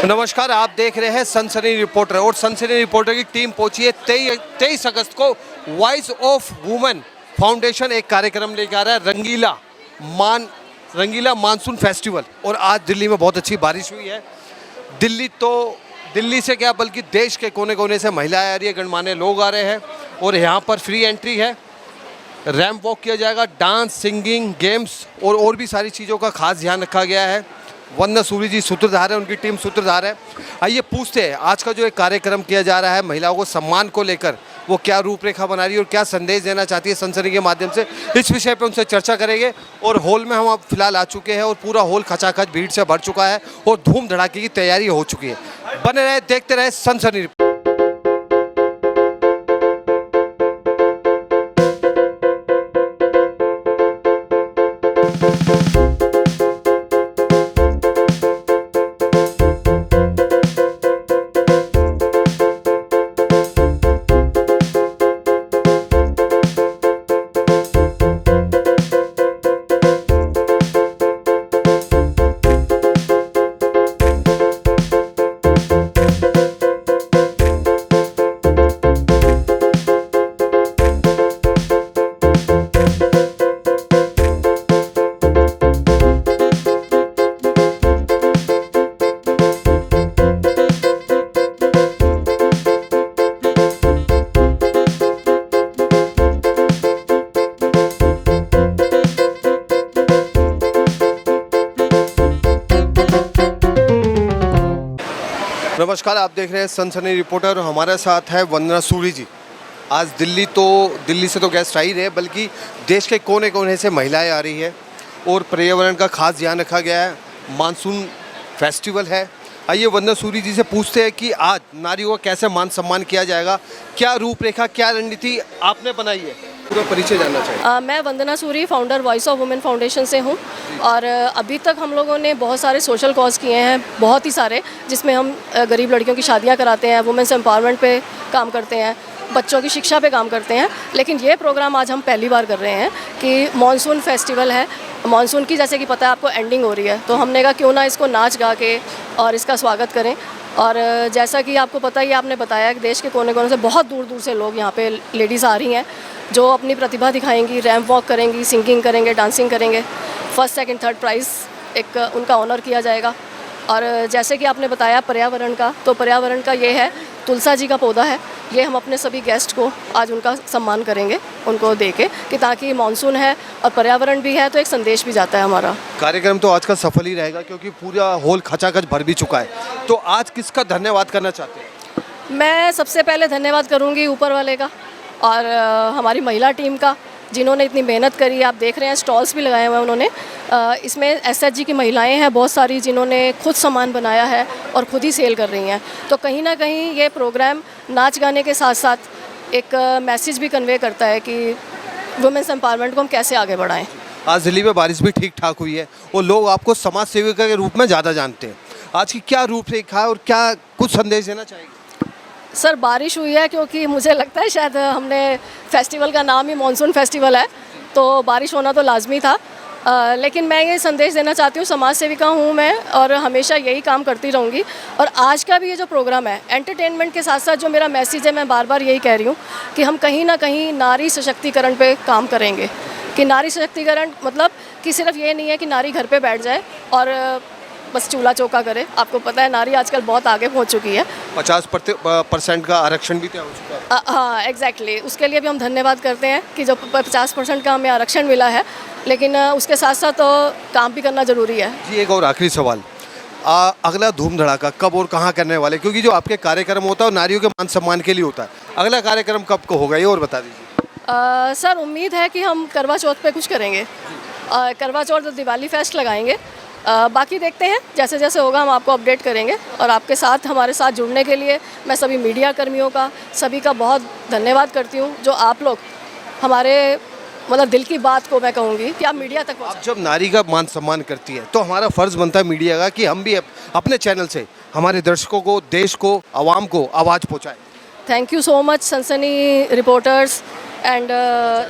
नमस्कार, आप देख रहे हैं सनसनी रिपोर्टर और सनसनी रिपोर्टर की टीम पहुंची है 23 अगस्त को वॉइस ऑफ वुमेन फाउंडेशन एक कार्यक्रम लेकर आ रहा है रंगीला मानसून फेस्टिवल। और आज दिल्ली में बहुत अच्छी बारिश हुई है। दिल्ली से क्या बल्कि देश के कोने कोने से महिलाएं आ रही है, गणमान्य लोग आ रहे हैं और यहाँ पर फ्री एंट्री है। रैंप वॉक किया जाएगा, डांस, सिंगिंग, गेम्स और भी सारी चीज़ों का खास ध्यान रखा गया है। वंदना सूरी जी सूत्रधार है, उनकी टीम सूत्रधार है। आइए पूछते हैं आज का जो एक कार्यक्रम किया जा रहा है महिलाओं को सम्मान को लेकर, वो क्या रूपरेखा बना रही है और क्या संदेश देना चाहती है सनसनी के माध्यम से, इस विषय पे उनसे चर्चा करेंगे। और हॉल में हम अब फिलहाल आ चुके हैं और पूरा हॉल खचाखच भीड़ से भर चुका है और धूम धड़ाके की तैयारी हो चुकी है। बने रहे, देखते रहे सनसनी। नमस्कार, आप देख रहे हैं सनसनी रिपोर्टर। हमारे साथ है वंदना सूरी जी। आज दिल्ली से तो गेस्ट आ ही रहे, बल्कि देश के कोने कोने से महिलाएं आ रही है और पर्यावरण का खास ध्यान रखा गया है। मानसून फेस्टिवल है। आइए वंदना सूरी जी से पूछते हैं कि आज नारियों का कैसे मान सम्मान किया जाएगा, क्या रूपरेखा, क्या रणनीति आपने बनाई है, पूरा परिचय जानना चाहिए। मैं Vandana Suri, founder voice of women foundation से हूँ। और अभी तक हम लोगों ने बहुत सारे सोशल कॉज किए हैं, बहुत ही सारे, जिसमें हम गरीब लड़कियों की शादियाँ कराते हैं, वुमेन्स एम्पावरमेंट पे काम करते हैं, बच्चों की शिक्षा पे काम करते हैं। लेकिन ये प्रोग्राम आज हम पहली बार कर रहे हैं कि मानसून फेस्टिवल है। मानसून की, जैसे कि पता है आपको, एंडिंग हो रही है, तो हमने कहा क्यों ना इसको नाच गा के और इसका स्वागत करें। और जैसा कि आपको पता ही, आपने बताया कि देश के कोने कोने से बहुत दूर दूर से लोग यहाँ पे लेडीज़ आ रही हैं जो अपनी प्रतिभा दिखाएंगी, रैंप वॉक करेंगी, सिंगिंग करेंगे, डांसिंग करेंगे। फर्स्ट, सेकंड, थर्ड प्राइज़ एक उनका ऑनर किया जाएगा। और जैसे कि आपने बताया पर्यावरण का, तो पर्यावरण का ये है, तुलसा जी का पौधा है। ये हम अपने सभी गेस्ट को आज उनका सम्मान करेंगे, उनको दे के, कि ताकि मानसून है और पर्यावरण भी है तो एक संदेश भी जाता है हमारा। कार्यक्रम तो आज का सफल ही रहेगा क्योंकि पूरा हॉल खचाखच भर भी चुका है। तो आज किसका धन्यवाद करना चाहते हैं? मैं सबसे पहले धन्यवाद करूँगी ऊपर वाले का और हमारी महिला टीम का, जिन्होंने इतनी मेहनत करी। आप देख रहे हैं स्टॉल्स भी लगाए हुए हैं उन्होंने। इसमें एसएचजी की महिलाएं हैं बहुत सारी, जिन्होंने खुद सामान बनाया है और खुद ही सेल कर रही हैं। तो कहीं ना कहीं ये प्रोग्राम नाच गाने के साथ साथ एक मैसेज भी कन्वे करता है कि वुमेन्स एम्पावरमेंट को हम कैसे आगे बढ़ाएं। आज दिल्ली में बारिश भी ठीक ठाक हुई है और लोग आपको समाज सेविका के रूप में ज़्यादा जानते हैं। आज की क्या रूपरेखा है और क्या कुछ संदेश देना चाहेंगे? सर, बारिश हुई है क्योंकि मुझे लगता है शायद हमने फेस्टिवल का नाम ही मानसून फेस्टिवल है, तो बारिश होना तो लाजमी था। लेकिन मैं ये संदेश देना चाहती हूँ, समाज सेविका हूँ मैं और हमेशा यही काम करती रहूँगी। और आज का भी ये जो प्रोग्राम है, एंटरटेनमेंट के साथ साथ जो मेरा मैसेज है, मैं बार बार यही कह रही हूँ कि हम कहीं ना कहीं नारी सशक्तिकरण पे काम करेंगे। कि नारी सशक्तिकरण मतलब कि सिर्फ ये नहीं है कि नारी घर पे बैठ जाए और बस चूल्हा चौका करे। आपको पता है नारी आजकल बहुत आगे पहुंच चुकी है। 50% का आरक्षण भी तय हो चुका है। हाँ, एग्जैक्टली। उसके लिए भी हम धन्यवाद करते हैं कि जो 50% का हमें आरक्षण मिला है, लेकिन उसके साथ साथ तो काम भी करना ज़रूरी है। जी, एक और आखिरी सवाल, अगला धूम धड़ाका कब और कहाँ करने वाले? क्योंकि जो आपके कार्यक्रम होता है वो नारियों के मान सम्मान के लिए होता है, अगला कार्यक्रम कब को होगा ये और बता दीजिए। सर, उम्मीद है कि हम करवा चौथ पे कुछ करेंगे। करवा चौथ तो दिवाली फेस्ट लगाएंगे। बाकी देखते हैं, जैसे जैसे होगा हम आपको अपडेट करेंगे। और आपके साथ, हमारे साथ जुड़ने के लिए मैं सभी मीडिया कर्मियों का, सभी का बहुत धन्यवाद करती हूँ, जो आप लोग हमारे मतलब दिल की बात को मैं कहूँगी कि आप मीडिया तक आप जब नारी का मान सम्मान करती है तो हमारा फ़र्ज़ बनता है मीडिया का कि हम भी अपने चैनल से हमारे दर्शकों को, देश को, आवाम को आवाज़ पहुँचाएं। थैंक यू सो मच सनसनी रिपोर्टर्स एंड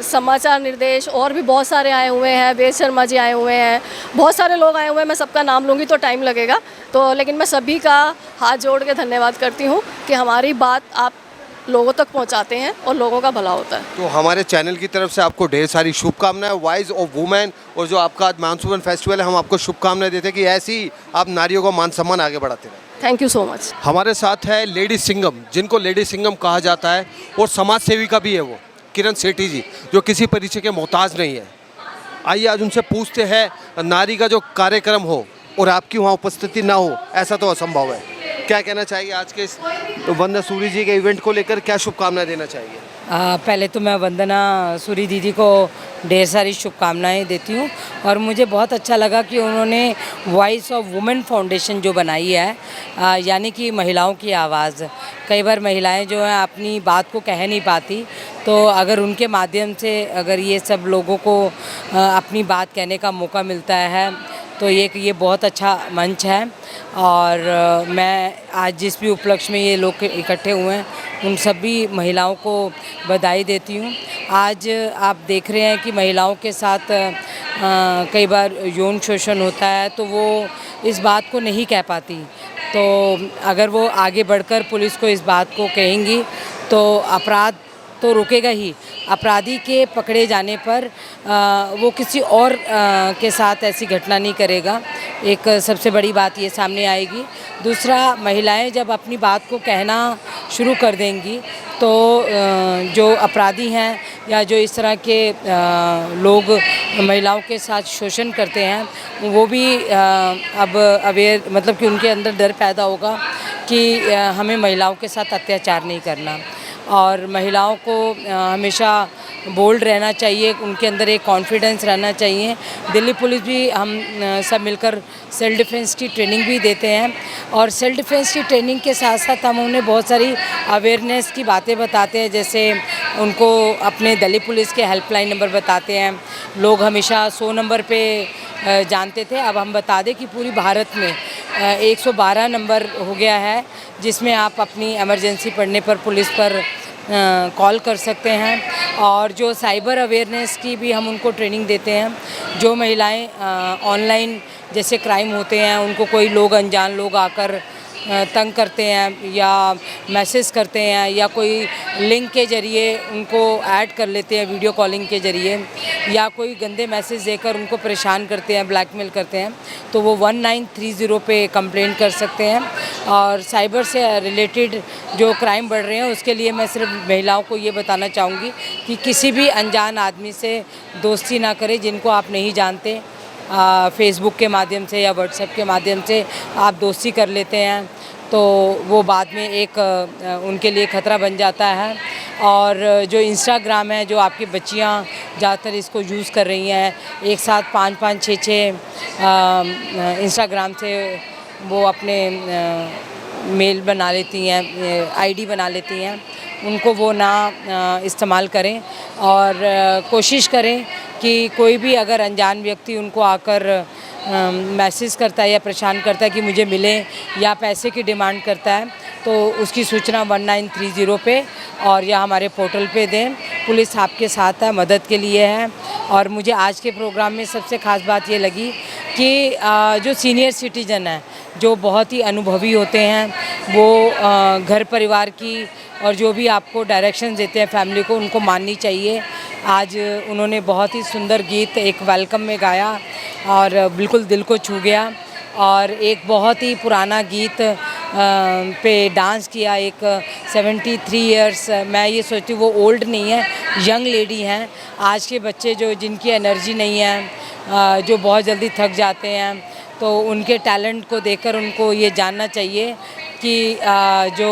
समाचार निर्देश और भी बहुत सारे आए हुए हैं, वेद शर्मा जी आए हुए हैं, बहुत सारे लोग आए हुए हैं। मैं सबका नाम लूँगी तो टाइम लगेगा, तो लेकिन मैं सभी का हाथ जोड़ के धन्यवाद करती हूँ कि हमारी बात आप लोगों तक पहुँचाते हैं और लोगों का भला होता है। तो हमारे चैनल की तरफ से आपको ढेर सारी शुभकामनाएं, वाइज ऑफ वुमेन, और जो आपका आज मानसून फेस्टिवल है, हम आपको शुभकामनाएं देते हैं कि ऐसी ही आप नारियों का मान सम्मान आगे बढ़ाते रहें। Thank you so much. हमारे साथ है लेडी सिंगम, जिनको लेडी सिंगम कहा जाता है, और समाज सेविका भी है वो, किरण सेठी जी, जो किसी परिचय के मोहताज नहीं है। आइए आज उनसे पूछते हैं, नारी का जो कार्यक्रम हो और आपकी वहाँ उपस्थिति ना हो, ऐसा तो असंभव है। क्या कहना चाहिए आज के इस वंदना सूरी जी के इवेंट को लेकर, क्या शुभकामनाएं देना चाहिए? पहले तो मैं वंदना सूरी दीदी को ढेर सारी शुभकामनाएं देती हूँ, और मुझे बहुत अच्छा लगा कि उन्होंने वॉइस ऑफ वुमेन फाउंडेशन जो बनाई है, यानी कि महिलाओं की आवाज़। कई बार महिलाएं जो हैं अपनी बात को कह नहीं पाती, तो अगर उनके माध्यम से अगर ये सब लोगों को अपनी बात कहने का मौका मिलता है, तो ये बहुत अच्छा मंच है। और मैं आज जिस भी उपलक्ष्य में ये लोग इकट्ठे हुए हैं, उन सभी महिलाओं को बधाई देती हूँ। आज आप देख रहे हैं कि महिलाओं के साथ कई बार यौन शोषण होता है, तो वो इस बात को नहीं कह पाती। तो अगर वो आगे बढ़कर पुलिस को इस बात को कहेंगी, तो अपराध तो रुकेगा ही। अपराधी के पकड़े जाने पर वो किसी और के साथ ऐसी घटना नहीं करेगा। एक सबसे बड़ी बात ये सामने आएगी। दूसरा, महिलाएं जब अपनी बात को कहना शुरू कर देंगी, तो जो अपराधी हैं या जो इस तरह के लोग महिलाओं के साथ शोषण करते हैं, वो भी अब अवेयर, मतलब कि उनके अंदर डर पैदा होगा कि हमें महिलाओं के साथ अत्याचार नहीं करना। और महिलाओं को हमेशा बोल्ड रहना चाहिए, उनके अंदर एक कॉन्फिडेंस रहना चाहिए। दिल्ली पुलिस भी हम सब मिलकर सेल्फ डिफेंस की ट्रेनिंग भी देते हैं, और सेल्फ डिफेंस की ट्रेनिंग के साथ साथ हम उन्हें बहुत सारी अवेयरनेस की बातें बताते हैं। जैसे उनको अपने दिल्ली पुलिस के हेल्पलाइन नंबर बताते हैं। लोग हमेशा 100 नंबर पे जानते थे, अब हम बता दें कि पूरी भारत में 112 नंबर हो गया है, जिसमें आप अपनी इमरजेंसी पड़ने पर पुलिस पर कॉल कर सकते हैं। और जो साइबर अवेयरनेस की भी हम उनको ट्रेनिंग देते हैं। जो महिलाएं ऑनलाइन जैसे क्राइम होते हैं, उनको कोई लोग, अनजान लोग आकर तंग करते हैं या मैसेज करते हैं, या कोई लिंक के ज़रिए उनको ऐड कर लेते हैं वीडियो कॉलिंग के ज़रिए, या कोई गंदे मैसेज देकर उनको परेशान करते हैं, ब्लैकमेल करते हैं, तो वो 1930 पे कंप्लेंट कर सकते हैं। और साइबर से रिलेटेड जो क्राइम बढ़ रहे हैं, उसके लिए मैं सिर्फ महिलाओं को ये बताना चाहूँगी कि किसी भी अनजान आदमी से दोस्ती ना करें जिनको आप नहीं जानते। फेसबुक के माध्यम से या व्हाट्सएप के माध्यम से आप दोस्ती कर लेते हैं, तो वो बाद में एक उनके लिए ख़तरा बन जाता है। और जो इंस्टाग्राम है, जो आपकी बच्चियां ज़्यादातर इसको यूज़ कर रही हैं, एक साथ 5-5, 6-6 इंस्टाग्राम से वो अपने मेल बना लेती हैं, आईडी बना लेती हैं, उनको वो ना इस्तेमाल करें। और कोशिश करें कि कोई भी अगर अनजान व्यक्ति उनको आकर मैसेज करता है या परेशान करता है कि मुझे मिले, या पैसे की डिमांड करता है, तो उसकी सूचना 1930 पे और या हमारे पोर्टल पे दें। पुलिस आपके साथ है, मदद के लिए है। और मुझे आज के प्रोग्राम में सबसे ख़ास बात ये लगी कि जो सीनियर सिटीज़न हैं, जो बहुत ही अनुभवी होते हैं, वो घर परिवार की और जो भी आपको डायरेक्शन देते हैं फैमिली को, उनको माननी चाहिए। आज उन्होंने बहुत ही सुंदर गीत एक वेलकम में गाया और बिल्कुल दिल को छू गया। और एक बहुत ही पुराना गीत पे डांस किया, एक 73 इयर्स, मैं ये सोचती हूँ वो ओल्ड नहीं है, यंग लेडी हैं। आज के बच्चे जो जिनकी एनर्जी नहीं है, जो बहुत जल्दी थक जाते हैं, तो उनके टैलेंट को देखकर उनको ये जानना चाहिए कि जो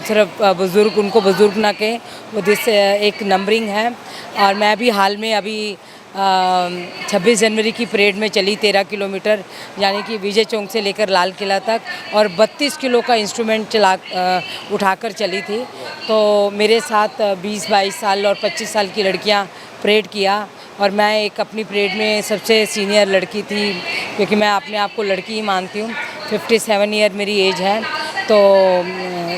सिर्फ बुज़ुर्ग, उनको बुज़ुर्ग ना कहें, वो दिस एक नंबरिंग है। और मैं भी हाल में अभी 26 जनवरी की परेड में चली 13 किलोमीटर, यानी कि विजय चौक से लेकर लाल किला तक, और 32 किलो का इंस्ट्रूमेंट उठाकर चली थी। तो मेरे साथ 20-22 साल और 25 साल की लड़कियां परेड किया, और मैं एक अपनी परेड में सबसे सीनियर लड़की थी, क्योंकि मैं अपने आप को लड़की ही मानती हूँ। 57 ईयर मेरी एज है। तो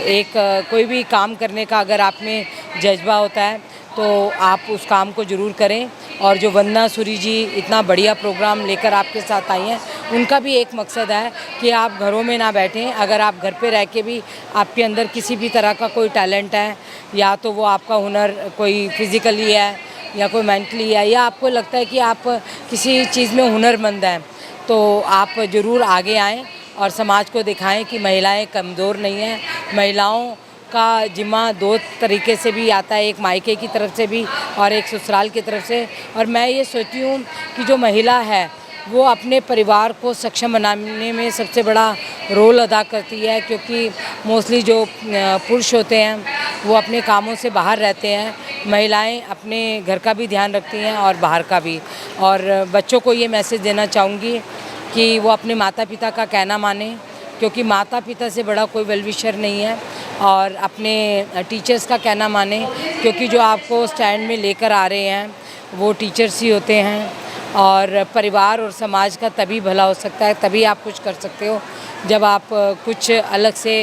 एक कोई भी काम करने का अगर आप में जज्बा होता है, तो आप उस काम को ज़रूर करें। और जो वंदना सूरी जी इतना बढ़िया प्रोग्राम लेकर आपके साथ आई हैं, उनका भी एक मकसद है कि आप घरों में ना बैठें। अगर आप घर पे रह के भी आपके अंदर किसी भी तरह का कोई टैलेंट है, या तो वो आपका हुनर कोई फिज़िकली है या कोई मेंटली है, या आपको लगता है कि आप किसी चीज़ में हुनरमंद हैं, तो आप ज़रूर आगे आएँ और समाज को दिखाएं कि महिलाएं कमज़ोर नहीं हैं। महिलाओं का जिम्मा दो तरीके से भी आता है, एक मायके की तरफ से भी और एक ससुराल की तरफ से। और मैं ये सोचती हूँ कि जो महिला है वो अपने परिवार को सक्षम बनाने में सबसे बड़ा रोल अदा करती है, क्योंकि मोस्टली जो पुरुष होते हैं वो अपने कामों से बाहर रहते हैं। महिलाएं अपने घर का भी ध्यान रखती हैं और बाहर का भी। और बच्चों को ये मैसेज देना चाहूँगी कि वो अपने माता पिता का कहना माने, क्योंकि माता पिता से बड़ा कोई वेलविशर नहीं है। और अपने टीचर्स का कहना माने, क्योंकि जो आपको स्टैंड में लेकर आ रहे हैं वो टीचर्स ही होते हैं। और परिवार और समाज का तभी भला हो सकता है, तभी आप कुछ कर सकते हो जब आप कुछ अलग से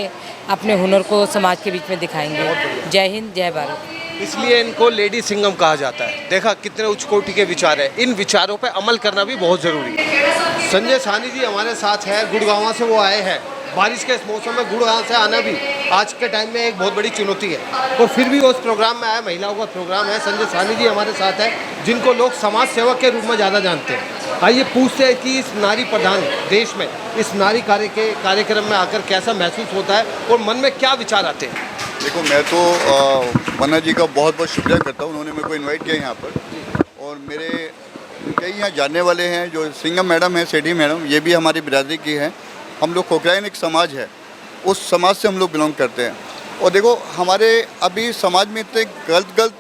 अपने हुनर को समाज के बीच में दिखाएंगे। जय हिंद, जय भारत। इसलिए इनको लेडी सिंघम कहा जाता है। देखा कितने उच्च कोटि के विचार है, इन विचारों पे अमल करना भी बहुत ज़रूरी है। संजय साहनी जी हमारे साथ है, गुड़गांव से वो आए हैं। बारिश के इस मौसम में गुड़गांव से आना भी आज के टाइम में एक बहुत बड़ी चुनौती है, और फिर भी वो उस प्रोग्राम में आया, महिलाओं का प्रोग्राम है। संजय साहनी जी हमारे साथ है, जिनको लोग समाज सेवक के रूप में ज़्यादा जानते हैं। आइए पूछते हैं कि इस नारी प्रधान देश में इस नारी कार्यक्रम में आकर कैसा महसूस होता है और मन में क्या विचार आते हैं। देखो, मैं तो वंदना जी का बहुत बहुत शुक्रिया करता हूँ, उन्होंने मेरे को इनवाइट किया यहाँ पर। और मेरे कई यहाँ जानने वाले हैं, जो सिंघम मैडम है, सेठी मैडम, ये भी हमारी बिरादरी की है। हम लोग खोखराइन एक समाज है, उस समाज से हम लोग बिलोंग करते हैं। और देखो, हमारे अभी समाज में इतने गलत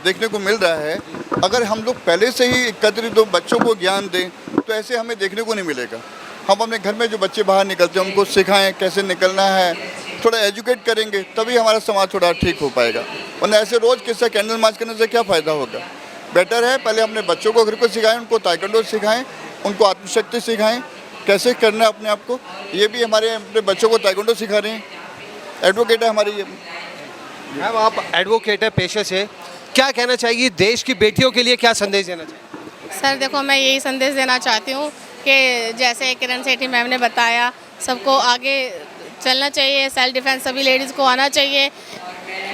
देखने को मिल रहा है। अगर हम लोग पहले से ही एकत्रित बच्चों को ज्ञान दें तो ऐसे हमें देखने को नहीं मिलेगा। हम अपने घर में जो बच्चे बाहर निकलते हैं उनको सिखाएं कैसे निकलना है, थोड़ा एजुकेट करेंगे तभी हमारा समाज थोड़ा ठीक हो पाएगा। वरना ऐसे रोज़ किससे कैंडल मार्च करने से क्या फ़ायदा होगा। बेटर है पहले अपने बच्चों को घर को सिखाएं, उनको ताइक्वांडो सिखाएं, उनको आत्मशक्ति सिखाएं, कैसे करना है अपने आप को। ये भी हमारे अपने बच्चों को ताइक्वांडो सिखा रहे हैं। एडवोकेट है हमारी ये मैम, आप एडवोकेट है पेशे से, क्या कहना चाहिए देश की बेटियों के लिए, क्या संदेश देना चाहिए। सर देखो, मैं यही संदेश देना चाहती हूँ कि जैसे किरण सेठी मैम ने बताया, सबको आगे चलना चाहिए, सेल्फ डिफेंस सभी लेडीज़ को आना चाहिए।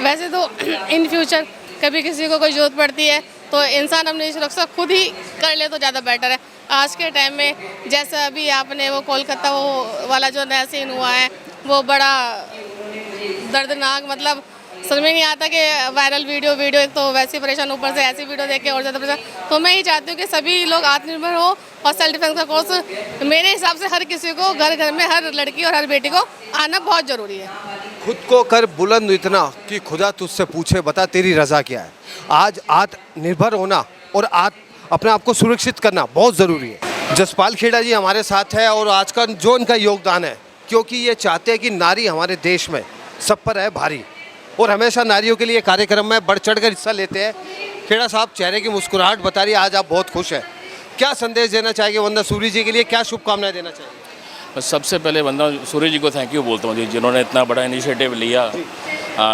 वैसे तो इन फ्यूचर कभी किसी को कोई ज़रूरत पड़ती है तो इंसान अपनी सुरक्षा खुद ही कर ले तो ज़्यादा बेटर है। आज के टाइम में जैसे अभी आपने वो कोलकाता वो वाला जो नया सीन हुआ है, वो बड़ा दर्दनाक, मतलब समझ में नहीं आता कि वायरल वीडियो एक तो वैसे परेशान, ऊपर से ऐसी वीडियो देख के और ज़्यादा परेशान। तो मैं ही चाहती हूँ कि सभी लोग आत्मनिर्भर हो और सेल्फ डिफेंस का कोर्स मेरे हिसाब से हर किसी को घर घर में हर लड़की और हर बेटी को आना बहुत ज़रूरी है। खुद को कर बुलंद इतना कि खुदा तुझसे पूछे बता तेरी रज़ा क्या है। आज आत्मनिर्भर होना और अपने आप को सुरक्षित करना बहुत ज़रूरी है। जसपाल खेड़ा जी हमारे साथ है, और आज का जो इनका योगदान है, क्योंकि ये चाहते हैं कि नारी हमारे देश में सब पर है भारी, और हमेशा नारियों के लिए कार्यक्रम में बढ़ चढ़ कर हिस्सा लेते हैं। खेड़ा साहब, चेहरे की मुस्कुराहट बता रही है आज आप बहुत खुश हैं। क्या संदेश देना चाहिए वंदना सूरी जी के लिए, क्या शुभकामनाएं देना चाहिए। बस सबसे पहले वंदना सूरी जी को थैंक यू बोलता हूँ जी, जिन्होंने इतना बड़ा इनिशिएटिव लिया,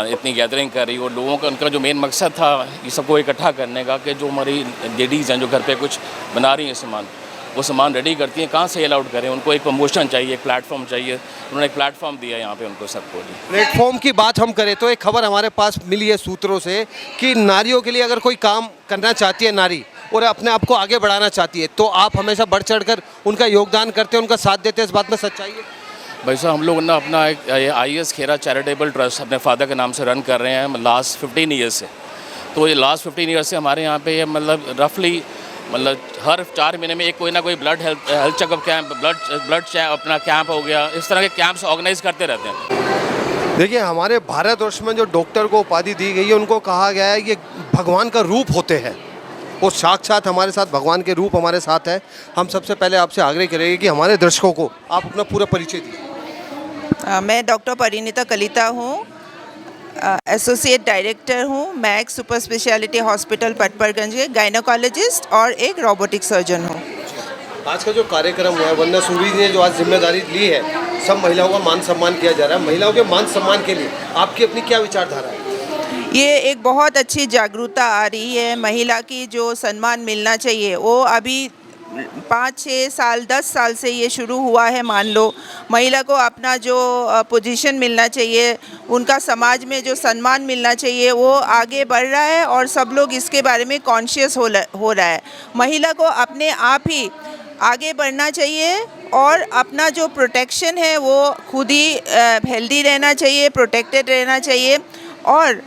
इतनी गैदरिंग करी। और लोगों का उनका जो मेन मकसद था ये सबको इकट्ठा करने का, कि जो हमारी लेडीज़ हैं जो घर पे कुछ बना रही हैं सामान, वो सामान रेडी करती हैं, कहाँ सेल आउट करें, उनको एक प्रमोशन चाहिए, एक प्लेटफॉर्म चाहिए। उन्होंने एक प्लेटफॉर्म दिया यहाँ पे उनको सबको। प्लेटफॉर्म की बात हम करें तो एक खबर हमारे पास मिली है सूत्रों से कि नारियों के लिए अगर कोई काम करना चाहती है नारी और अपने आप को आगे बढ़ाना चाहती है, तो आप हमेशा बढ़ चढ़ कर उनका योगदान करते हैं, उनका साथ देते हैं। इस बात में सच्चाई है। भाई साहब, हम लोग ना अपना एक IAS खेरा चैरिटेबल ट्रस्ट अपने फादर के नाम से रन कर रहे हैं लास्ट 15 ईयर्स से। तो ये लास्ट 15 ईयर्स से हमारे यहाँ पे ये मतलब रफली हर 4 महीने में एक कोई ना कोई blood health checkup camp, blood अपना कैंप हो गया, इस तरह के कैंप्स ऑर्गेनाइज करते रहते हैं। देखिए, हमारे भारतवर्ष में जो डॉक्टर को उपाधि दी गई है, उनको कहा गया है ये भगवान का रूप होते हैं। वो साक्षात हमारे साथ भगवान के रूप हमारे साथ है। हम सबसे पहले आपसे आग्रह करेंगे कि हमारे दर्शकों को आप अपना पूरा परिचय दीजिए। मैं डॉक्टर परिणीता कलिता हूँ, एसोसिएट डायरेक्टर हूँ max super speciality hospital Patparganj के, गायनोकोलॉजिस्ट और एक रोबोटिक सर्जन हूँ। आज का जो कार्यक्रम हुआ है, वंदना सूरी ने जो आज जिम्मेदारी ली है, सब महिलाओं का मान सम्मान किया जा रहा है। महिलाओं के मान सम्मान के लिए आपकी अपनी क्या विचारधारा है। ये एक बहुत अच्छी जागरूकता आ रही है। महिला की जो सम्मान मिलना चाहिए वो अभी 5-6 साल 10 साल से ये शुरू हुआ है। मान लो महिला को अपना जो पोजीशन मिलना चाहिए, उनका समाज में जो सम्मान मिलना चाहिए वो आगे बढ़ रहा है और सब लोग इसके बारे में कॉन्शियस हो रहा है। महिला को अपने आप ही आगे बढ़ना चाहिए और अपना जो प्रोटेक्शन है वो खुद ही हेल्दी रहना चाहिए, प्रोटेक्टेड रहना चाहिए और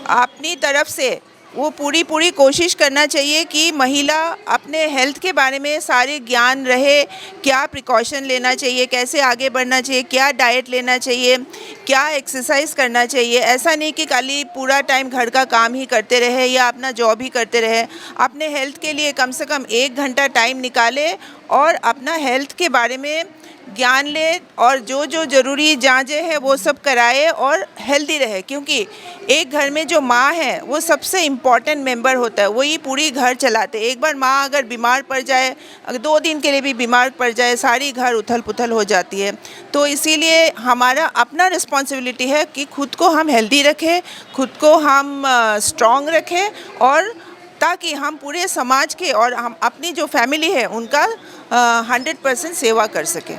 अपनी तरफ से वो पूरी कोशिश करना चाहिए कि महिला अपने हेल्थ के बारे में सारे ज्ञान रहे, क्या प्रिकॉशन लेना चाहिए, कैसे आगे बढ़ना चाहिए, क्या डाइट लेना चाहिए, क्या एक्सरसाइज करना चाहिए। ऐसा नहीं कि खाली पूरा टाइम घर का काम ही करते रहे या अपना जॉब ही करते रहे। अपने हेल्थ के लिए कम से कम 1 घंटा टाइम निकाले और अपना हेल्थ के बारे में ज्ञान ले और जो ज़रूरी जांचें हैं वो सब कराए और हेल्दी रहे, क्योंकि एक घर में जो माँ है वो सबसे इम्पॉर्टेंट मेंबर होता है, वही पूरी घर चलाते। एक बार माँ अगर बीमार पड़ जाए, अगर 2 दिन के लिए भी बीमार पड़ जाए, सारी घर उथल पुथल हो जाती है। तो इसीलिए हमारा अपना रिस्पॉन्सिबिलिटी है कि खुद को हम हेल्दी रखें, खुद को हम स्ट्रॉन्ग रखें और ताकि हम पूरे समाज के और हम अपनी जो फैमिली है उनका 100% सेवा कर सकें।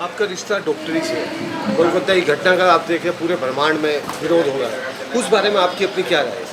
आपका रिश्ता डॉक्टरी से है। कोलकाता की घटना का आप देखें पूरे ब्रह्मांड में विरोध हो रहा है, उस बारे में आपकी अपनी क्या राय है?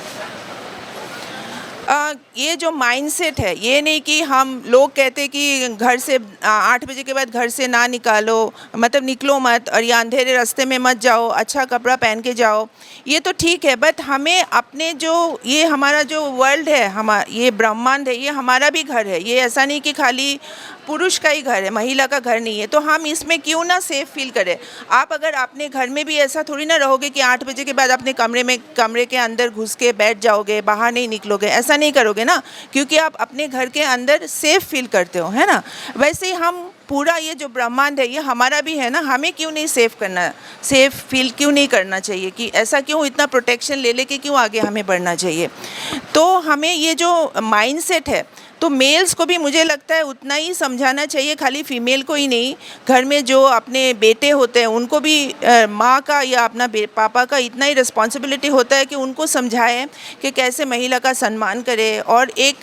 ये जो माइंडसेट है, ये नहीं कि हम लोग कहते कि घर से 8 बजे के बाद घर से ना निकालो, मतलब निकलो मत और या अंधेरे रास्ते में मत जाओ, अच्छा कपड़ा पहन के जाओ, ये तो ठीक है। बट हमें अपने जो ये हमारा जो वर्ल्ड है, ये ब्रह्मांड है, ये हमारा भी घर है। ये ऐसा नहीं कि खाली पुरुष का ही घर है, महिला का घर नहीं है। तो हम इसमें क्यों ना सेफ फील करें। आप अगर अपने घर में भी ऐसा थोड़ी ना रहोगे कि 8 बजे के बाद अपने कमरे के अंदर घुस के बैठ जाओगे, बाहर नहीं निकलोगे, ऐसा नहीं करोगे ना, क्योंकि आप अपने घर के अंदर सेफ फील करते हो, है ना। वैसे ही हम पूरा ये जो ब्रह्मांड है ये हमारा भी है ना, हमें क्यों नहीं सेफ फील क्यों नहीं करना चाहिए, कि ऐसा क्यों इतना प्रोटेक्शन ले लेके क्यों आगे हमें बढ़ना चाहिए। तो हमें ये जो माइंडसेट है, तो मेल्स को भी मुझे लगता है उतना ही समझाना चाहिए, खाली फीमेल को ही नहीं। घर में जो अपने बेटे होते हैं उनको भी माँ का या अपना पापा का इतना ही रिस्पॉन्सिबिलिटी होता है कि उनको समझाएं कि कैसे महिला का सम्मान करें और एक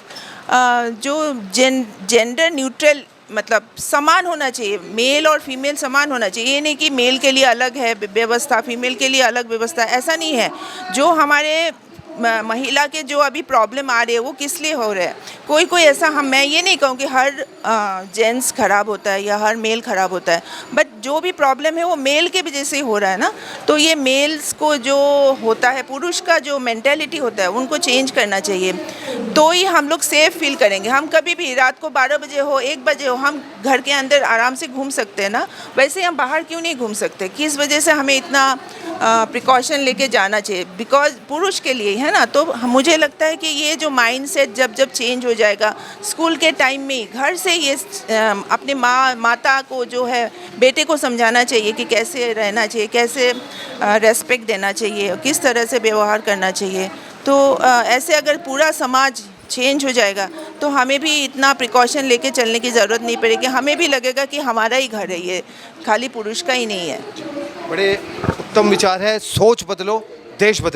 जो जेंडर न्यूट्रल, मतलब समान होना चाहिए, मेल और फीमेल समान होना चाहिए। ये नहीं कि मेल के लिए अलग है व्यवस्था, फीमेल के लिए अलग व्यवस्था, ऐसा नहीं है। जो हमारे महिला के जो अभी प्रॉब्लम आ रही है वो किस लिए हो रहा है, कोई ऐसा मैं ये नहीं कहूँ कि हर जेंट्स ख़राब होता है या हर मेल ख़राब होता है, बट जो भी प्रॉब्लम है वो मेल के वजह से ही हो रहा है ना। तो ये मेल्स को जो होता है, पुरुष का जो मेंटालिटी होता है उनको चेंज करना चाहिए, तो ही हम लोग सेफ फील करेंगे। हम कभी भी रात को 12 बजे हो 1 बजे हो हम घर के अंदर आराम से घूम सकते हैं ना, वैसे हम बाहर क्यों नहीं घूम सकते। किस वजह से हमें इतना प्रिकॉशन लेके जाना चाहिए, बिकॉज पुरुष के लिए है ना। तो मुझे लगता है कि ये जो माइंडसेट जब चेंज हो जाएगा, स्कूल के टाइम में घर से ये अपने माता को जो है बेटे को समझाना चाहिए कि कैसे रहना चाहिए, कैसे रेस्पेक्ट देना चाहिए, किस तरह से व्यवहार करना चाहिए। तो ऐसे अगर पूरा समाज चेंज हो जाएगा तो हमें भी इतना प्रिकॉशन लेके चलने की ज़रूरत नहीं पड़ेगी। हमें भी लगेगा कि हमारा ही घर है, ये खाली पुरुष का ही नहीं है। बड़े उत्तम विचार है। सोच बदलो, देश बदलो।